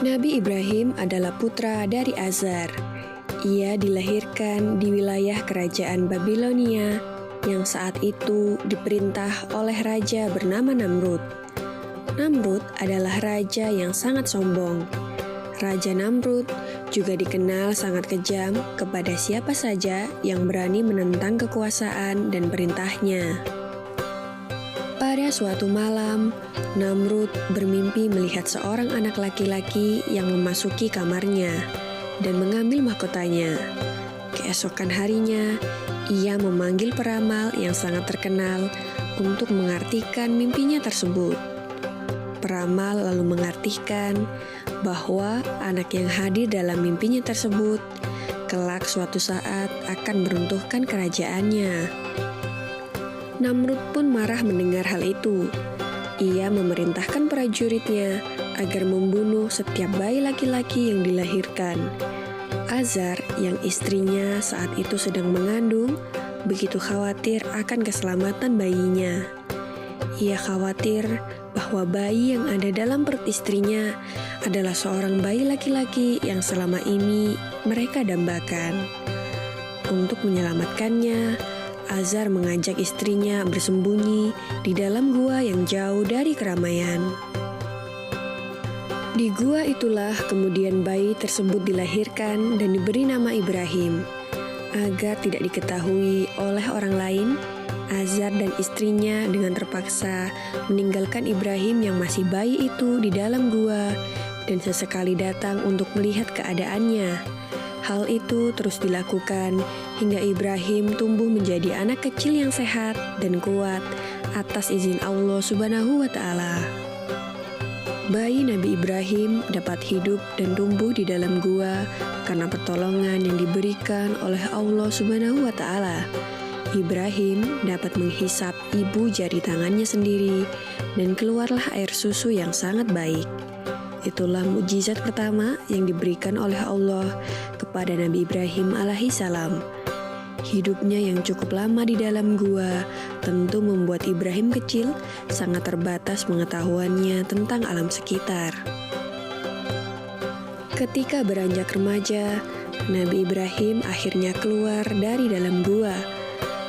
Nabi Ibrahim adalah putra dari Azar. Ia dilahirkan di wilayah kerajaan Babilonia yang saat itu diperintah oleh raja bernama Namrud. Namrud adalah raja yang sangat sombong. Raja Namrud juga dikenal sangat kejam kepada siapa saja yang berani menentang kekuasaan dan perintahnya. Pada suatu malam, Namrud bermimpi melihat seorang anak laki-laki yang memasuki kamarnya dan mengambil mahkotanya. Keesokan harinya, ia memanggil peramal yang sangat terkenal untuk mengartikan mimpinya tersebut. Peramal lalu mengartikan bahwa anak yang hadir dalam mimpinya tersebut kelak suatu saat akan meruntuhkan kerajaannya. Namrud pun marah mendengar hal itu. Ia memerintahkan prajuritnya agar membunuh setiap bayi laki-laki yang dilahirkan. Azar, yang istrinya saat itu sedang mengandung, begitu khawatir akan keselamatan bayinya. Ia khawatir bahwa bayi yang ada dalam perut istrinya adalah seorang bayi laki-laki yang selama ini mereka dambakan. Untuk menyelamatkannya, Azar mengajak istrinya bersembunyi di dalam gua yang jauh dari keramaian. Di gua itulah kemudian bayi tersebut dilahirkan dan diberi nama Ibrahim. Agar tidak diketahui oleh orang lain, Azar dan istrinya dengan terpaksa meninggalkan Ibrahim yang masih bayi itu di dalam gua dan sesekali datang untuk melihat keadaannya. Hal itu terus dilakukan hingga Ibrahim tumbuh menjadi anak kecil yang sehat dan kuat atas izin Allah Subhanahu wa Ta'ala. Bayi Nabi Ibrahim dapat hidup dan tumbuh di dalam gua karena pertolongan yang diberikan oleh Allah Subhanahu wa Ta'ala. Ibrahim dapat menghisap ibu jari tangannya sendiri dan keluarlah air susu yang sangat baik. Itulah mukjizat pertama yang diberikan oleh Allah kepada Nabi Ibrahim alaihissalam. Hidupnya yang cukup lama di dalam gua tentu membuat Ibrahim kecil sangat terbatas pengetahuannya tentang alam sekitar. Ketika beranjak remaja, Nabi Ibrahim akhirnya keluar dari dalam gua.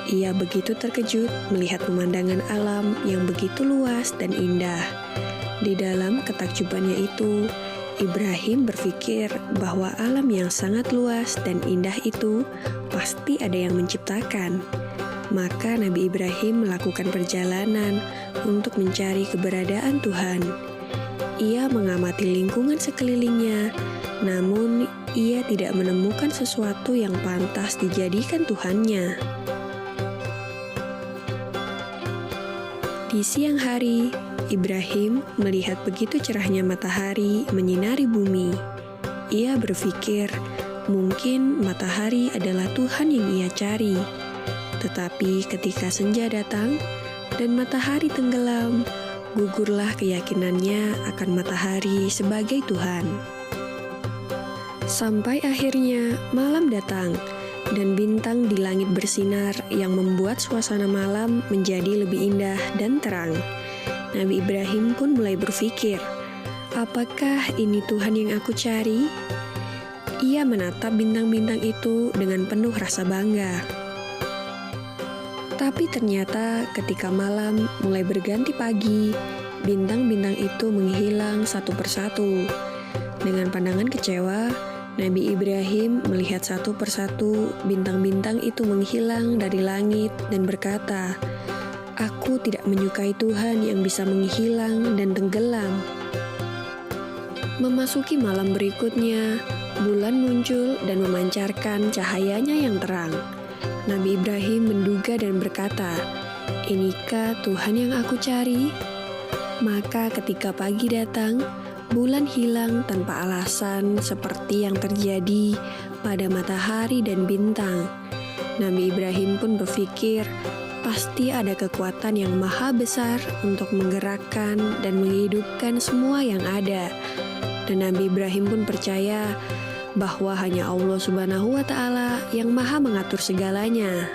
Ia begitu terkejut melihat pemandangan alam yang begitu luas dan indah. Di dalam ketakjubannya itu, Ibrahim berpikir bahwa alam yang sangat luas dan indah itu pasti ada yang menciptakan. Maka Nabi Ibrahim melakukan perjalanan untuk mencari keberadaan Tuhan. Ia mengamati lingkungan sekelilingnya, namun ia tidak menemukan sesuatu yang pantas dijadikan Tuhannya. Di siang hari, Ibrahim melihat begitu cerahnya matahari menyinari bumi. Ia berpikir, mungkin matahari adalah Tuhan yang ia cari. Tetapi ketika senja datang dan matahari tenggelam, gugurlah keyakinannya akan matahari sebagai Tuhan. Sampai akhirnya malam datang dan bintang di langit bersinar yang membuat suasana malam menjadi lebih indah dan terang. Nabi Ibrahim pun mulai berpikir, apakah ini Tuhan yang aku cari? Ia menatap bintang-bintang itu dengan penuh rasa bangga. Tapi ternyata ketika malam mulai berganti pagi, bintang-bintang itu menghilang satu persatu. Dengan pandangan kecewa, Nabi Ibrahim melihat satu persatu bintang-bintang itu menghilang dari langit dan berkata, "Aku tidak menyukai Tuhan yang bisa menghilang dan tenggelam." Memasuki malam berikutnya, bulan muncul dan memancarkan cahayanya yang terang. Nabi Ibrahim menduga dan berkata, "Inikah Tuhan yang aku cari?" Maka ketika pagi datang, bulan hilang tanpa alasan seperti yang terjadi pada matahari dan bintang. Nabi Ibrahim pun berpikir, pasti ada kekuatan yang maha besar untuk menggerakkan dan menghidupkan semua yang ada. Dan Nabi Ibrahim pun percaya bahwa hanya Allah Subhanahu wa Ta'ala yang maha mengatur segalanya.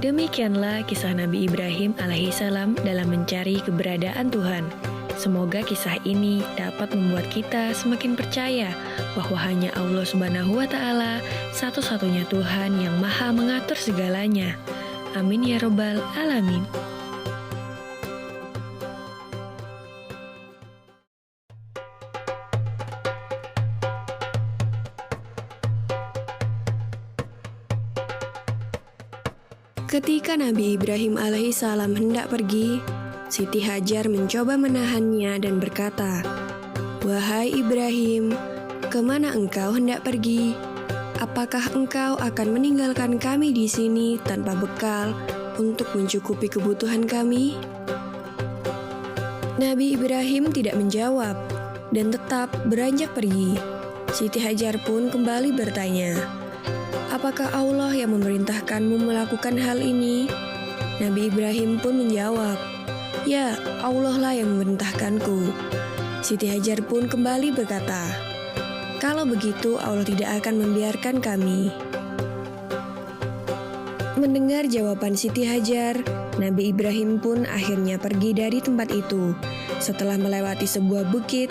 Demikianlah kisah Nabi Ibrahim alaihissalam dalam mencari keberadaan Tuhan. Semoga kisah ini dapat membuat kita semakin percaya bahwa hanya Allah Subhanahu wa Ta'ala satu-satunya Tuhan yang Maha mengatur segalanya. Amin ya Robbal 'Alamin. Ketika Nabi Ibrahim alaihissalam hendak pergi, Siti Hajar mencoba menahannya dan berkata, "Wahai Ibrahim, kemana engkau hendak pergi? Apakah engkau akan meninggalkan kami di sini tanpa bekal untuk mencukupi kebutuhan kami?" Nabi Ibrahim tidak menjawab dan tetap beranjak pergi. Siti Hajar pun kembali bertanya, "Apakah Allah yang memerintahkanmu melakukan hal ini?" Nabi Ibrahim pun menjawab, "Ya, Allah lah yang memerintahkanku." Siti Hajar pun kembali berkata, "Kalau begitu Allah tidak akan membiarkan kami." Mendengar jawaban Siti Hajar, Nabi Ibrahim pun akhirnya pergi dari tempat itu. Setelah melewati sebuah bukit,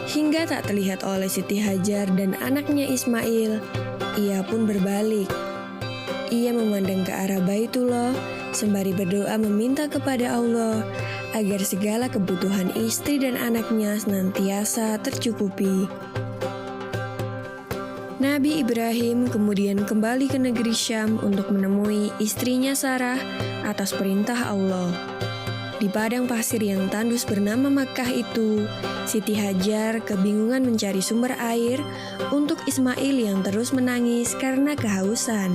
hingga tak terlihat oleh Siti Hajar dan anaknya Ismail, ia pun berbalik. Ia memandang ke arah Baitullah sembari berdoa meminta kepada Allah agar segala kebutuhan istri dan anaknya senantiasa tercukupi. Nabi Ibrahim kemudian kembali ke negeri Syam untuk menemui istrinya Sarah atas perintah Allah. Di padang pasir yang tandus bernama Makkah itu, Siti Hajar kebingungan mencari sumber air untuk Ismail yang terus menangis karena kehausan.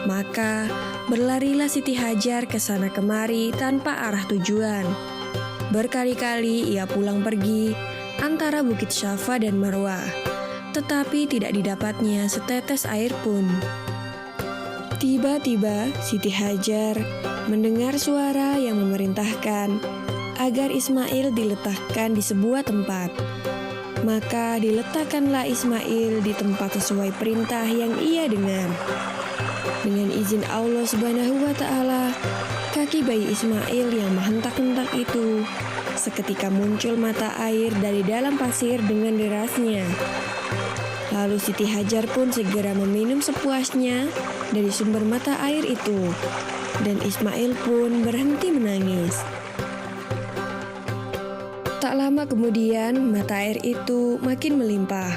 Maka berlarilah Siti Hajar ke sana kemari tanpa arah tujuan. Berkali-kali ia pulang pergi antara Bukit Syafa dan Marwah, tetapi tidak didapatnya setetes air pun. Tiba-tiba Siti Hajar mendengar suara yang memerintahkan agar Ismail diletakkan di sebuah tempat. Maka diletakkanlah Ismail di tempat sesuai perintah yang ia dengar. Dengan izin Allah Subhanahu wa Ta'ala, kaki bayi Ismail yang menghentak-hentak itu seketika muncul mata air dari dalam pasir dengan derasnya. Lalu Siti Hajar pun segera meminum sepuasnya dari sumber mata air itu, dan Ismail pun berhenti menangis. Tak lama kemudian, mata air itu makin melimpah.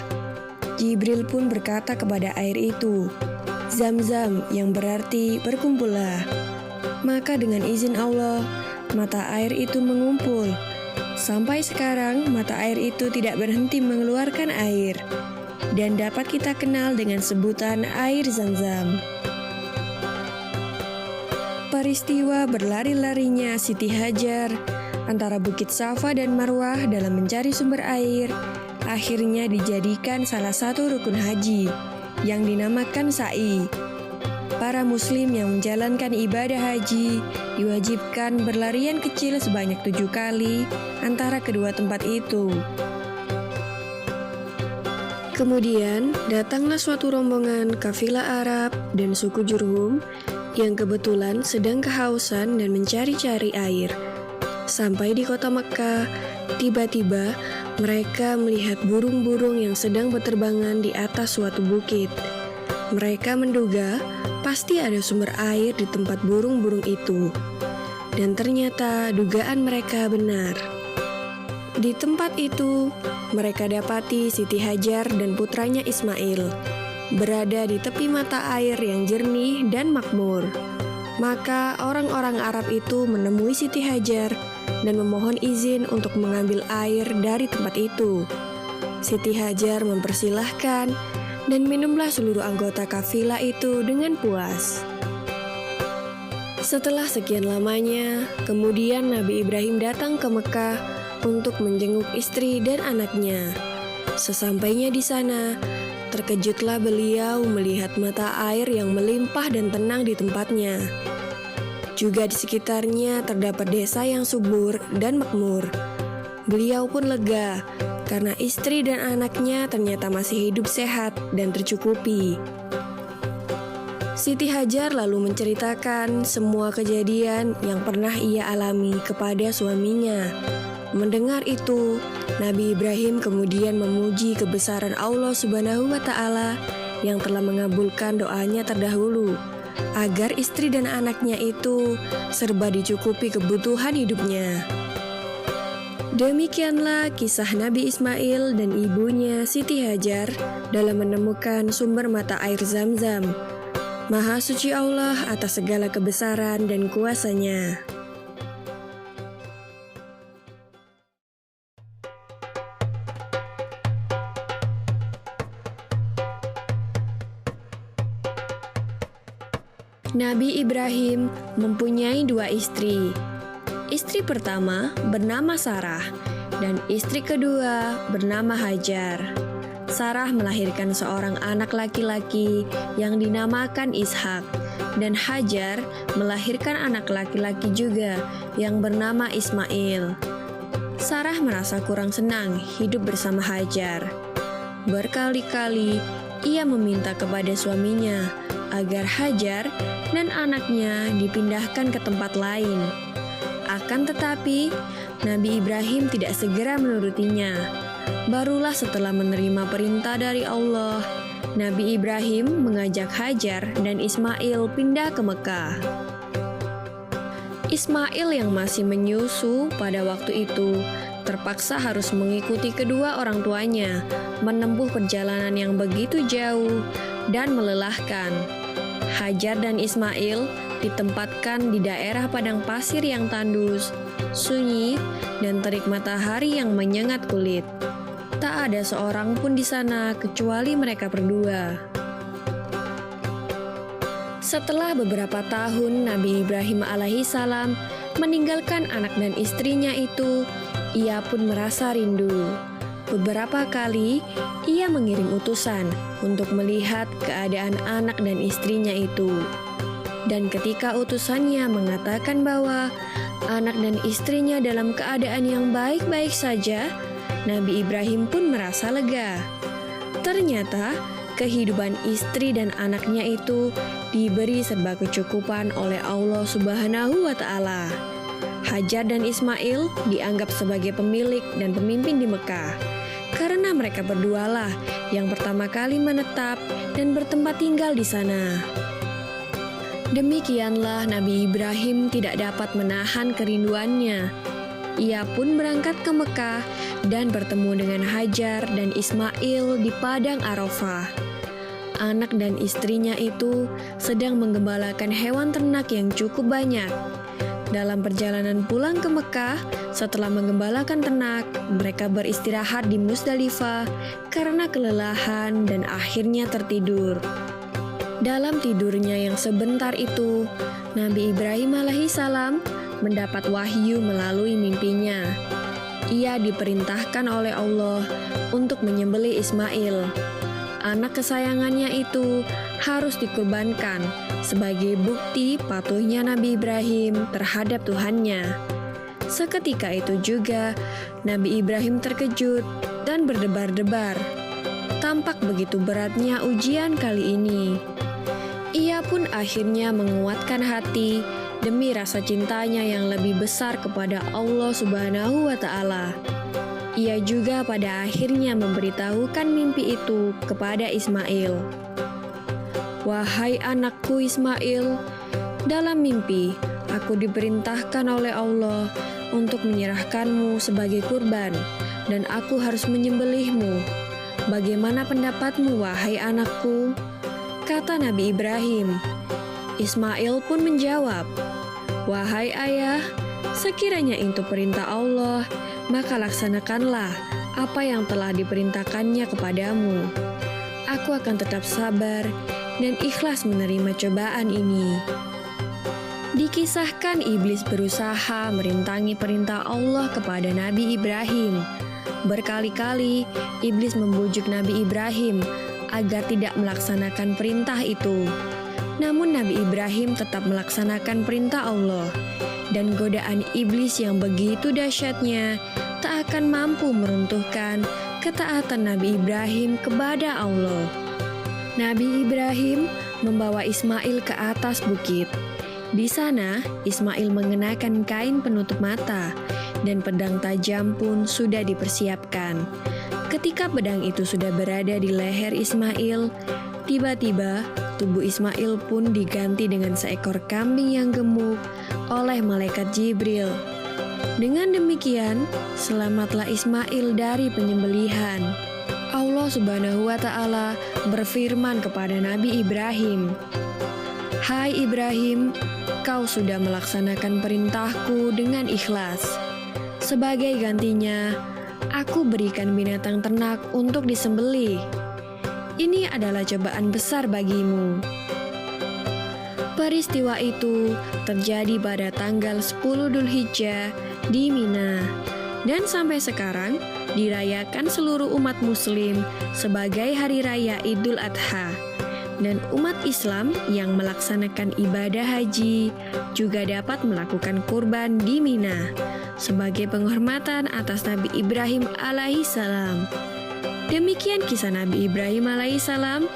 Jibril pun berkata kepada air itu, "Zam-zam," yang berarti berkumpullah. Maka dengan izin Allah, mata air itu mengumpul. Sampai sekarang, mata air itu tidak berhenti mengeluarkan air, dan dapat kita kenal dengan sebutan air Zam-zam. Peristiwa berlari-larinya Siti Hajar antara Bukit Safa dan Marwah dalam mencari sumber air akhirnya dijadikan salah satu rukun haji yang dinamakan sa'i. Para muslim yang menjalankan ibadah haji diwajibkan berlarian kecil sebanyak 7 kali antara kedua tempat itu. Kemudian datanglah suatu rombongan kafilah Arab dan suku Jurhum yang kebetulan sedang kehausan dan mencari-cari air. Sampai di kota Mekkah, tiba-tiba mereka melihat burung-burung yang sedang berterbangan di atas suatu bukit. Mereka menduga pasti ada sumber air di tempat burung-burung itu. Dan ternyata dugaan mereka benar. Di tempat itu, mereka dapati Siti Hajar dan putranya Ismail berada di tepi mata air yang jernih dan makmur. Maka orang-orang Arab itu menemui Siti Hajar dan memohon izin untuk mengambil air dari tempat itu. Siti Hajar mempersilahkan dan minumlah seluruh anggota kafilah itu dengan puas. Setelah sekian lamanya, kemudian Nabi Ibrahim datang ke Mekah untuk menjenguk istri dan anaknya. Sesampainya di sana, terkejutlah beliau melihat mata air yang melimpah dan tenang di tempatnya. Juga di sekitarnya terdapat desa yang subur dan makmur. Beliau pun lega karena istri dan anaknya ternyata masih hidup sehat dan tercukupi. Siti Hajar lalu menceritakan semua kejadian yang pernah ia alami kepada suaminya. Mendengar itu, Nabi Ibrahim kemudian memuji kebesaran Allah Subhanahu wa Ta'ala yang telah mengabulkan doanya terdahulu, agar istri dan anaknya itu serba dicukupi kebutuhan hidupnya. Demikianlah kisah Nabi Ismail dan ibunya Siti Hajar dalam menemukan sumber mata air Zam-Zam. Maha suci Allah atas segala kebesaran dan kuasa-Nya. Nabi Ibrahim mempunyai 2 istri. Istri pertama bernama Sarah dan istri kedua bernama Hajar. Sarah melahirkan seorang anak laki-laki yang dinamakan Ishak, dan Hajar melahirkan anak laki-laki juga yang bernama Ismail. Sarah merasa kurang senang hidup bersama Hajar. Berkali-kali ia meminta kepada suaminya agar Hajar dan anaknya dipindahkan ke tempat lain. Akan tetapi, Nabi Ibrahim tidak segera menurutinya. Barulah setelah menerima perintah dari Allah, Nabi Ibrahim mengajak Hajar dan Ismail pindah ke Mekah. Ismail yang masih menyusu pada waktu itu terpaksa harus mengikuti kedua orang tuanya menempuh perjalanan yang begitu jauh dan melelahkan. Hajar dan Ismail ditempatkan di daerah padang pasir yang tandus, sunyi, dan terik matahari yang menyengat kulit. Tak ada seorang pun di sana kecuali mereka berdua. Setelah beberapa tahun Nabi Ibrahim alaihissalam meninggalkan anak dan istrinya itu, ia pun merasa rindu. Beberapa kali ia mengirim utusan untuk melihat keadaan anak dan istrinya itu. Dan ketika utusannya mengatakan bahwa anak dan istrinya dalam keadaan yang baik-baik saja, Nabi Ibrahim pun merasa lega. Ternyata kehidupan istri dan anaknya itu diberi serba kecukupan oleh Allah Subhanahu wa Ta'ala. Hajar dan Ismail dianggap sebagai pemilik dan pemimpin di Mekah, karena mereka berdualah yang pertama kali menetap dan bertempat tinggal di sana. Demikianlah Nabi Ibrahim tidak dapat menahan kerinduannya. Ia pun berangkat ke Mekah dan bertemu dengan Hajar dan Ismail di padang Arafah. Anak dan istrinya itu sedang menggembalakan hewan ternak yang cukup banyak. Dalam perjalanan pulang ke Mekah, setelah menggembalakan ternak, mereka beristirahat di Musdalifah karena kelelahan dan akhirnya tertidur. Dalam tidurnya yang sebentar itu, Nabi Ibrahim alaihissalam mendapat wahyu melalui mimpinya. Ia diperintahkan oleh Allah untuk menyembelih Ismail. Anak kesayangannya itu harus dikurbankan sebagai bukti patuhnya Nabi Ibrahim terhadap Tuhannya. Seketika itu juga Nabi Ibrahim terkejut dan berdebar-debar. Tampak begitu beratnya ujian kali ini. Ia pun akhirnya menguatkan hati demi rasa cintanya yang lebih besar kepada Allah Subhanahu wa Ta'ala. Ia juga pada akhirnya memberitahukan mimpi itu kepada Ismail. "Wahai anakku Ismail, dalam mimpi aku diperintahkan oleh Allah untuk menyerahkanmu sebagai kurban, dan aku harus menyembelihmu. Bagaimana pendapatmu, wahai anakku?" kata Nabi Ibrahim. Ismail pun menjawab, "Wahai ayah, sekiranya itu perintah Allah, maka laksanakanlah apa yang telah diperintahkannya kepadamu. Aku akan tetap sabar dan ikhlas menerima cobaan ini." Dikisahkan iblis berusaha merintangi perintah Allah kepada Nabi Ibrahim. Berkali-kali iblis membujuk Nabi Ibrahim agar tidak melaksanakan perintah itu. Namun Nabi Ibrahim tetap melaksanakan perintah Allah, dan godaan iblis yang begitu dahsyatnya tak akan mampu meruntuhkan ketaatan Nabi Ibrahim kepada Allah. Nabi Ibrahim membawa Ismail ke atas bukit. Di sana, Ismail mengenakan kain penutup mata dan pedang tajam pun sudah dipersiapkan. Ketika pedang itu sudah berada di leher Ismail, tiba-tiba tubuh Ismail pun diganti dengan seekor kambing yang gemuk oleh malaikat Jibril. Dengan demikian, selamatlah Ismail dari penyembelihan. Allah Subhanahu wa Ta'ala berfirman kepada Nabi Ibrahim, "Hai Ibrahim, kau sudah melaksanakan perintahku dengan ikhlas. Sebagai gantinya, aku berikan binatang ternak untuk disembelih. Ini adalah cobaan besar bagimu." Peristiwa itu terjadi pada tanggal 10 Dzulhijjah di Mina, dan sampai sekarang dirayakan seluruh umat muslim sebagai hari raya Idul Adha. Dan umat Islam yang melaksanakan ibadah haji juga dapat melakukan kurban di Mina sebagai penghormatan atas Nabi Ibrahim alaihissalam. Demikian kisah Nabi Ibrahim alaihissalam.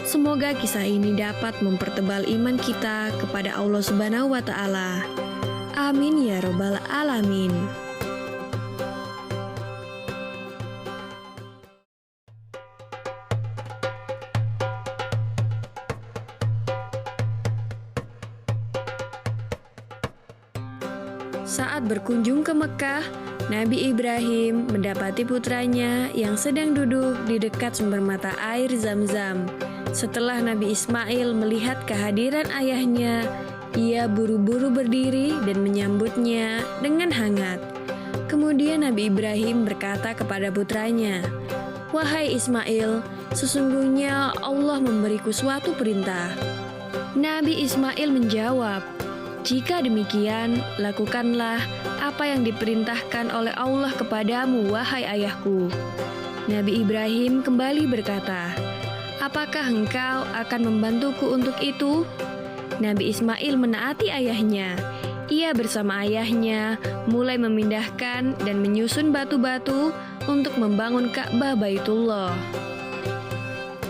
Semoga kisah ini dapat mempertebal iman kita kepada Allah Subhanahu wa Ta'ala. Amin ya Rabbal 'Alamin. Saat berkunjung ke Mekah, Nabi Ibrahim mendapati putranya yang sedang duduk di dekat sumber mata air Zam-Zam. Setelah Nabi Ismail melihat kehadiran ayahnya, ia buru-buru berdiri dan menyambutnya dengan hangat. Kemudian Nabi Ibrahim berkata kepada putranya, "Wahai Ismail, sesungguhnya Allah memberiku suatu perintah." Nabi Ismail menjawab, "Jika demikian, lakukanlah apa yang diperintahkan oleh Allah kepadamu, wahai ayahku." Nabi Ibrahim kembali berkata, "Apakah engkau akan membantuku untuk itu?" Nabi Ismail menaati ayahnya. Ia bersama ayahnya mulai memindahkan dan menyusun batu-batu untuk membangun Ka'bah Baitullah.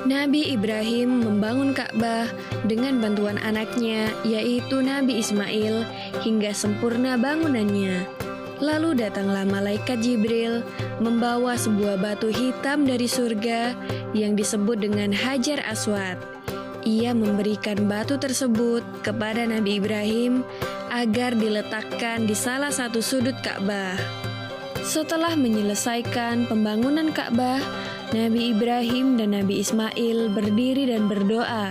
Nabi Ibrahim membangun Ka'bah dengan bantuan anaknya, yaitu Nabi Ismail, hingga sempurna bangunannya. Lalu datanglah malaikat Jibril membawa sebuah batu hitam dari surga yang disebut dengan Hajar Aswad. Ia memberikan batu tersebut kepada Nabi Ibrahim agar diletakkan di salah satu sudut Ka'bah. Setelah menyelesaikan pembangunan Ka'bah, Nabi Ibrahim dan Nabi Ismail berdiri dan berdoa,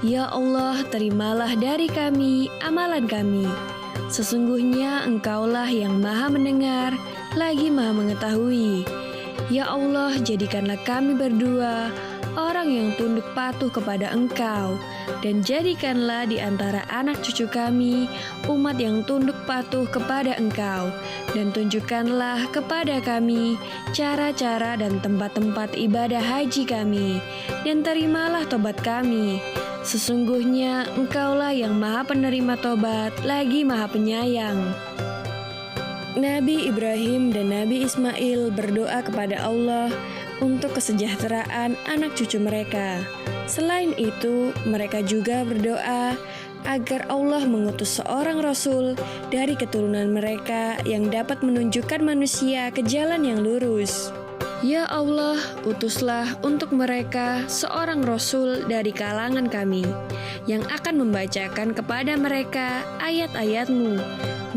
"Ya Allah, terimalah dari kami amalan kami. Sesungguhnya Engkaulah yang Maha Mendengar, lagi Maha Mengetahui. Ya Allah, jadikanlah kami berdua orang yang tunduk patuh kepada Engkau, dan jadikanlah di antara anak cucu kami umat yang tunduk patuh kepada Engkau, dan tunjukkanlah kepada kami cara-cara dan tempat-tempat ibadah haji kami, dan terimalah tobat kami. Sesungguhnya Engkaulah yang Maha Penerima tobat, lagi Maha Penyayang." Nabi Ibrahim dan Nabi Ismail berdoa kepada Allah untuk kesejahteraan anak cucu mereka. Selain itu, mereka juga berdoa agar Allah mengutus seorang rasul dari keturunan mereka yang dapat menunjukkan manusia ke jalan yang lurus. Ya Allah, utuslah untuk mereka seorang rasul dari kalangan kami yang akan membacakan kepada mereka ayat-ayat-Mu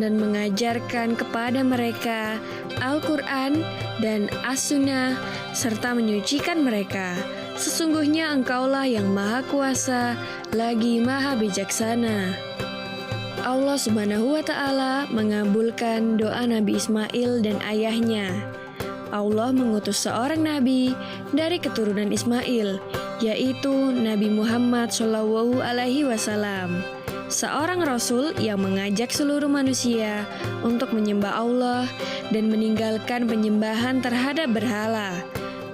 dan mengajarkan kepada mereka Al-Quran dan As-Sunnah serta menyucikan mereka. Sesungguhnya Engkaulah yang Maha Kuasa, lagi Maha Bijaksana. Allah Subhanahu wa Ta'ala mengabulkan doa Nabi Ismail dan ayahnya. Allah mengutus seorang nabi dari keturunan Ismail, yaitu Nabi Muhammad SAW, seorang rasul yang mengajak seluruh manusia untuk menyembah Allah dan meninggalkan penyembahan terhadap berhala.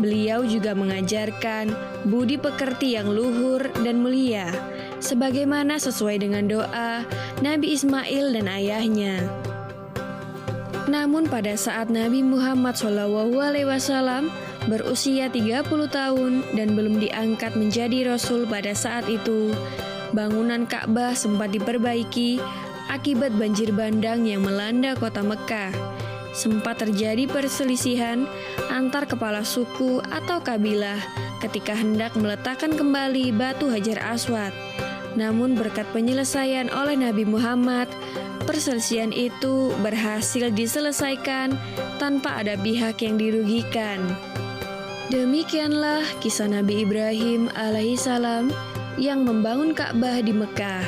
Beliau juga mengajarkan budi pekerti yang luhur dan mulia, sebagaimana sesuai dengan doa Nabi Ismail dan ayahnya. Namun pada saat Nabi Muhammad SAW berusia 30 tahun dan belum diangkat menjadi Rasul pada saat itu, bangunan Ka'bah sempat diperbaiki akibat banjir bandang yang melanda kota Mekah. sempat terjadi perselisihan antar kepala suku atau kabilah ketika hendak meletakkan kembali batu Hajar Aswad. Namun berkat penyelesaian oleh Nabi Muhammad, perselisihan itu berhasil diselesaikan tanpa ada pihak yang dirugikan. Demikianlah kisah Nabi Ibrahim alaihissalam yang membangun Ka'bah di Mekah.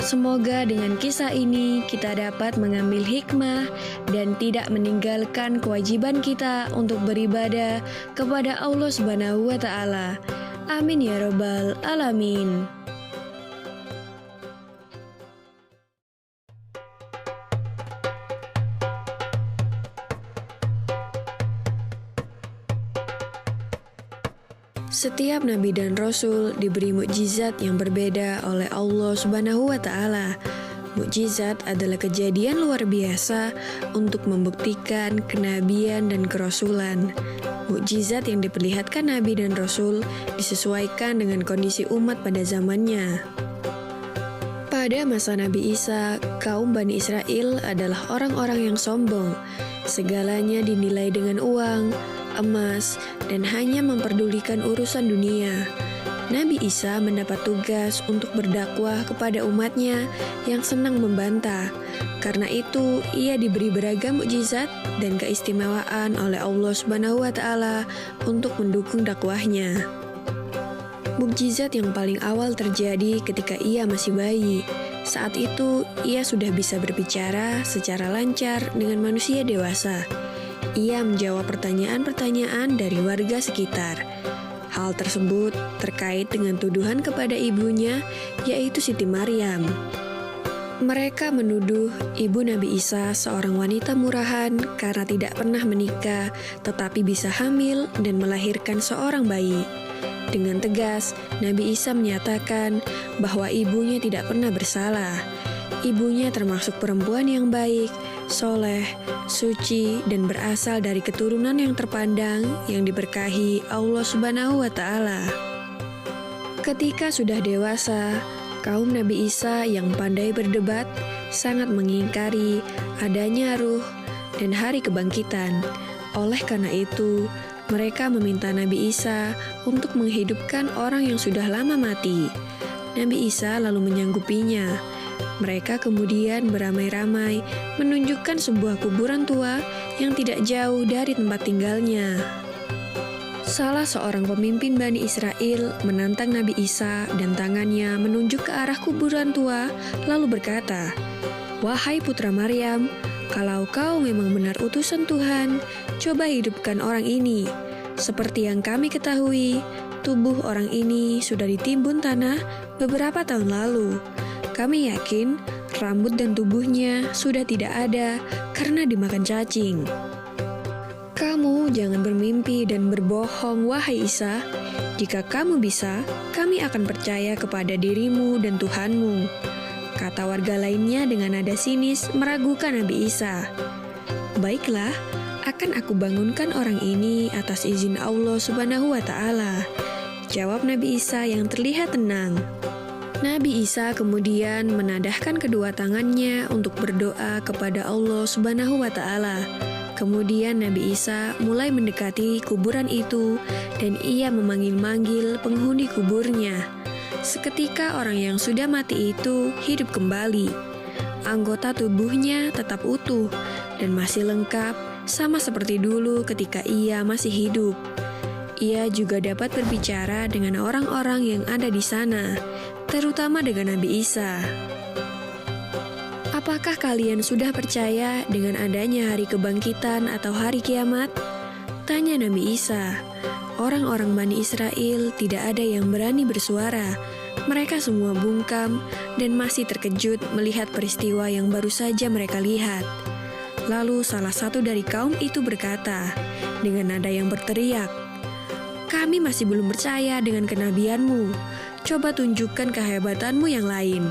Semoga dengan kisah ini kita dapat mengambil hikmah dan tidak meninggalkan kewajiban kita untuk beribadah kepada Allah Subhanahu wa Ta'ala. Amin ya Rabbal 'Alamin. Setiap nabi dan rasul diberi mukjizat yang berbeda oleh Allah Subhanahu wa Ta'ala. Mukjizat adalah kejadian luar biasa untuk membuktikan kenabian dan kerasulan. Mukjizat yang diperlihatkan nabi dan rasul disesuaikan dengan kondisi umat pada zamannya. Pada masa Nabi Isa, kaum Bani Israel adalah orang-orang yang sombong. Segalanya dinilai dengan uang, emas, dan hanya memperdulikan urusan dunia. Nabi Isa mendapat tugas untuk berdakwah kepada umatnya yang senang membantah. Karena itu, ia diberi beragam mukjizat dan keistimewaan oleh Allah Subhanahu wa Ta'ala untuk mendukung dakwahnya. Mukjizat yang paling awal terjadi ketika ia masih bayi. Saat itu, ia sudah bisa berbicara secara lancar dengan manusia dewasa. Ia menjawab pertanyaan-pertanyaan dari warga sekitar. Hal tersebut terkait dengan tuduhan kepada ibunya, yaitu Siti Maryam. Mereka menuduh ibu Nabi Isa seorang wanita murahan karena tidak pernah menikah, tetapi bisa hamil dan melahirkan seorang bayi. Dengan tegas, Nabi Isa menyatakan bahwa ibunya tidak pernah bersalah. Ibunya termasuk perempuan yang baik, soleh, suci, dan berasal dari keturunan yang terpandang yang diberkahi Allah Subhanahu wa Ta'ala. Ketika sudah dewasa, kaum Nabi Isa yang pandai berdebat sangat mengingkari adanya ruh dan hari kebangkitan. Oleh karena itu, mereka meminta Nabi Isa untuk menghidupkan orang yang sudah lama mati. Nabi Isa lalu menyanggupinya. Mereka kemudian beramai-ramai menunjukkan sebuah kuburan tua yang tidak jauh dari tempat tinggalnya. Salah seorang pemimpin Bani Israel menantang Nabi Isa dan tangannya menunjuk ke arah kuburan tua lalu berkata, "Wahai putra Maryam, kalau kau memang benar utusan Tuhan, coba hidupkan orang ini. Seperti yang kami ketahui, tubuh orang ini sudah ditimbun tanah beberapa tahun lalu. Kami yakin rambut dan tubuhnya sudah tidak ada karena dimakan cacing. Kamu jangan bermimpi dan berbohong, wahai Isa. Jika kamu bisa, kami akan percaya kepada dirimu dan Tuhanmu." Kata warga lainnya dengan nada sinis meragukan Nabi Isa. "Baiklah, akan aku bangunkan orang ini atas izin Allah Subhanahu wa Ta'ala," jawab Nabi Isa yang terlihat tenang. Nabi Isa kemudian menadahkan kedua tangannya untuk berdoa kepada Allah Subhanahu wa Ta'ala. Kemudian Nabi Isa mulai mendekati kuburan itu dan ia memanggil-manggil penghuni kuburnya. Seketika orang yang sudah mati itu hidup kembali. Anggota tubuhnya tetap utuh dan masih lengkap sama seperti dulu ketika ia masih hidup. Ia juga dapat berbicara dengan orang-orang yang ada di sana, terutama dengan Nabi Isa. Apakah kalian sudah percaya dengan adanya hari kebangkitan atau hari kiamat? Tanya Nabi Isa. Orang-orang Bani Israel tidak ada yang berani bersuara. Mereka semua bungkam dan masih terkejut melihat peristiwa yang baru saja mereka lihat. Lalu salah satu dari kaum itu berkata dengan nada yang berteriak, "Kami masih belum percaya dengan kenabianmu. Coba tunjukkan kehebatanmu yang lain."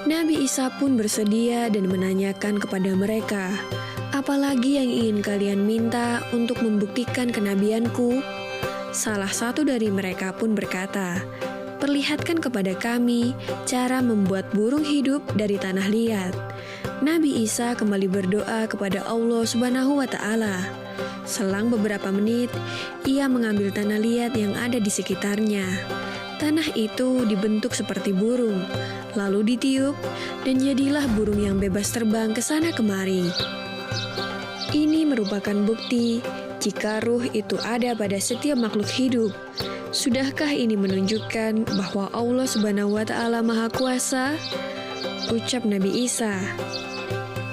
Nabi Isa pun bersedia dan menanyakan kepada mereka, "Apalagi yang ingin kalian minta untuk membuktikan kenabianku?" Salah satu dari mereka pun berkata, perlihatkan kepada kami cara membuat burung hidup dari tanah liat. Nabi Isa kembali berdoa kepada Allah Subhanahu wa Ta'ala. Selang beberapa menit, ia mengambil tanah liat yang ada di sekitarnya. Tanah itu dibentuk seperti burung, lalu ditiup, dan jadilah burung yang bebas terbang ke sana kemari. Ini merupakan bukti jika ruh itu ada pada setiap makhluk hidup. Sudahkah ini menunjukkan bahwa Allah Subhanahu wa Ta'ala Maha Kuasa? Ucap Nabi Isa,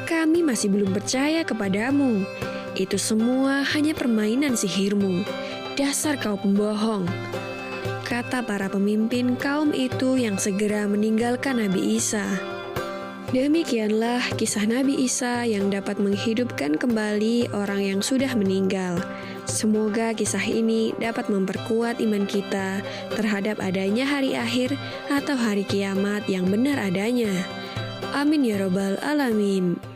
"Kami masih belum percaya kepadamu. Itu semua hanya permainan sihirmu. Dasar kau pembohong," kata para pemimpin kaum itu yang segera meninggalkan Nabi Isa. Demikianlah kisah Nabi Isa yang dapat menghidupkan kembali orang yang sudah meninggal. Semoga kisah ini dapat memperkuat iman kita terhadap adanya hari akhir atau hari kiamat yang benar adanya. Amin ya robbal alamin.